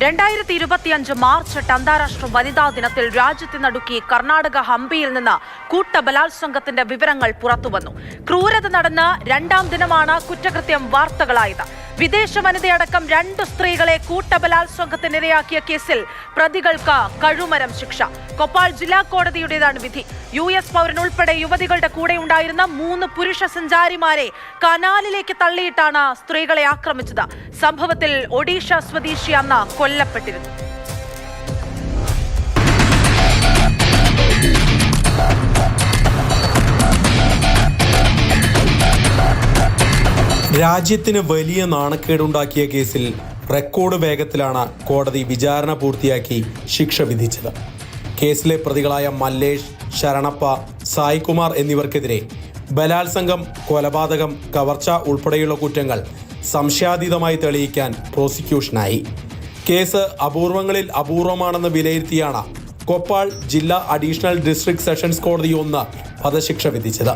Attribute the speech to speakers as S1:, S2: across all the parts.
S1: 2025 March 8 അന്താരാഷ്ട്ര വനിതാ ദിനത്തിൽ രാജ്യത്തെ നടുക്കി കർണാടക ഹംപിയിൽ നിന്ന് കൂട്ടബലാത്സംഗത്തിന്റെ വിവരങ്ങൾ പുറത്തുവന്നു. ക്രൂരത നടന്ന് രണ്ടാം ദിനമാണ് കുറ്റകൃത്യം വാർത്തകളായത്. വിദേശ വനിതയടക്കം 2 സ്ത്രീകളെ കൂട്ടബലാത്സംഗത്തിനിരയാക്കിയ കേസിൽ പ്രതികൾക്ക് കഴുമരം ശിക്ഷ. കൊപ്പാൾ ജില്ലാ കോടതിയുടേതാണ് വിധി. US പൗരൻ ഉൾപ്പെടെ യുവതികളുടെ കൂടെ ഉണ്ടായിരുന്ന 3 പുരുഷ സഞ്ചാരിമാരെ കനാലിലേക്ക് തള്ളിയിട്ടാണ് സ്ത്രീകളെ ആക്രമിച്ചത്. സംഭവത്തിൽ ഒഡീഷ സ്വദേശി അന്ന് കൊല്ലപ്പെട്ടിരുന്നു.
S2: രാജ്യത്തിന് വലിയ നാണക്കേടുണ്ടാക്കിയ കേസിൽ റെക്കോർഡ് വേഗത്തിലാണ് കോടതി വിചാരണ പൂർത്തിയാക്കി ശിക്ഷ വിധിച്ചത്. കേസിലെ പ്രതികളായ മല്ലേഷ്, ശരണപ്പ, സായികുമാർ എന്നിവർക്കെതിരെ ബലാത്സംഗം, കൊലപാതകം, കവർച്ച ഉൾപ്പെടെയുള്ള കുറ്റങ്ങൾ സംശയാതീതമായി തെളിയിക്കാൻ പ്രോസിക്യൂഷനായി. കേസ് അപൂർവങ്ങളിൽ അപൂർവമാണെന്ന് വിലയിരുത്തിയാണ് കൊപ്പാൾ ജില്ലാ അഡീഷണൽ ഡിസ്ട്രിക്ട് സെഷൻസ് കോടതി 1 വധശിക്ഷ വിധിച്ചത്.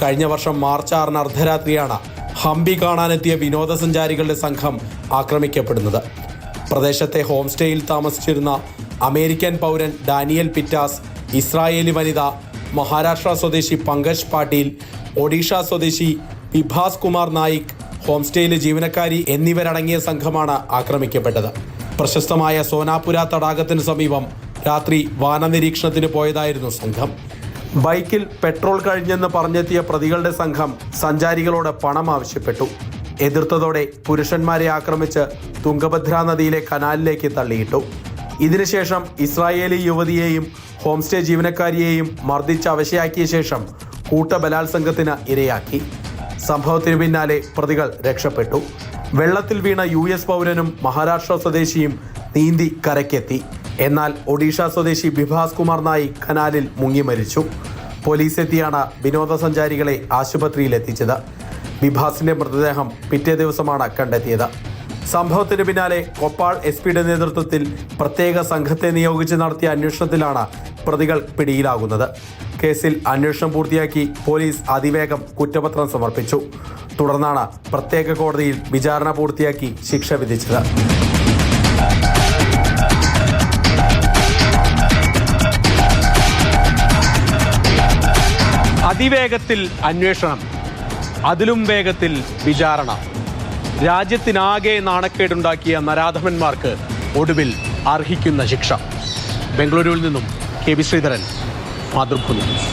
S2: കഴിഞ്ഞ വർഷം മാർച്ച് 6 അർദ്ധരാത്രിയാണ് ഹംപി കാണാനെത്തിയ വിനോദസഞ്ചാരികളുടെ സംഘം ആക്രമിക്കപ്പെടുന്നത്. പ്രദേശത്തെ ഹോം സ്റ്റേയിൽ താമസിച്ചിരുന്ന അമേരിക്കൻ പൗരൻ ഡാനിയൽ പിറ്റാസ്, ഇസ്രായേലി വനിത, മഹാരാഷ്ട്ര സ്വദേശി പങ്കജ് പാട്ടീൽ, ഒഡീഷ സ്വദേശി വിഭാസ് കുമാർ നായിക്, ഹോം സ്റ്റേയിലെ ജീവനക്കാരി എന്നിവരടങ്ങിയ സംഘമാണ് ആക്രമിക്കപ്പെട്ടത്. പ്രശസ്തമായ സോനാപുര തടാകത്തിന് സമീപം രാത്രി വാനനിരീക്ഷണത്തിന് പോയതായിരുന്നു സംഘം. ബൈക്കിൽ പെട്രോൾ കഴിഞ്ഞെന്ന് പറഞ്ഞെത്തിയ പ്രതികളുടെ സംഘം സഞ്ചാരികളോട് പണം ആവശ്യപ്പെട്ടു. എതിർത്തതോടെ പുരുഷന്മാരെ ആക്രമിച്ച് തുംഗഭദ്ര നദിയിലെ കനാലിലേക്ക് തള്ളിയിട്ടു. ഇതിനുശേഷം ഇസ്രായേലി യുവതിയെയും ഹോം സ്റ്റേ ജീവനക്കാരിയെയും മർദ്ദിച്ച് അവശയാക്കിയ ശേഷം കൂട്ടബലാത്സംഗത്തിന് ഇരയാക്കി. സംഭവത്തിന് പിന്നാലെ പ്രതികൾ രക്ഷപ്പെട്ടു. വെള്ളത്തിൽ വീണ US പൗരനും മഹാരാഷ്ട്ര സ്വദേശിയും നീന്തി കരയ്ക്കെത്തി. എന്നാൽ ഒഡീഷ സ്വദേശി വിഭാസ് കുമാർ നായിക് കനാലിൽ മുങ്ങി മരിച്ചു. പോലീസ് എത്തിയാണ് വിനോദസഞ്ചാരികളെ ആശുപത്രിയിൽ എത്തിച്ചത്. വിഭാസിന്റെ മൃതദേഹം പിറ്റേ ദിവസമാണ് കണ്ടെത്തിയത്. സംഭവത്തിന് പിന്നാലെ കൊപ്പാൾ SP നേതൃത്വത്തിൽ പ്രത്യേക സംഘത്തെ നിയോഗിച്ച് നടത്തിയ അന്വേഷണത്തിലാണ് പ്രതികൾ പിടിയിലാകുന്നത്. കേസിൽ അന്വേഷണം പൂർത്തിയാക്കി പോലീസ് അതിവേഗം കുറ്റപത്രം സമർപ്പിച്ചു. തുടർന്നാണ് പ്രത്യേക കോടതിയിൽ വിചാരണ പൂർത്തിയാക്കി ശിക്ഷ വിധിച്ചത്.
S3: അതിവേഗത്തിൽ അന്വേഷണം, അതിലും വേഗത്തിൽ വിചാരണ. രാജ്യത്തിനാകെ നാണക്കേടുണ്ടാക്കിയ നരാധമന്മാർക്ക് ഒടുവിൽ അർഹിക്കുന്ന ശിക്ഷ. ബംഗളൂരുവിൽ നിന്നും KB ശ്രീധരൻ, മാതൃഭൂമി ന്യൂസ്.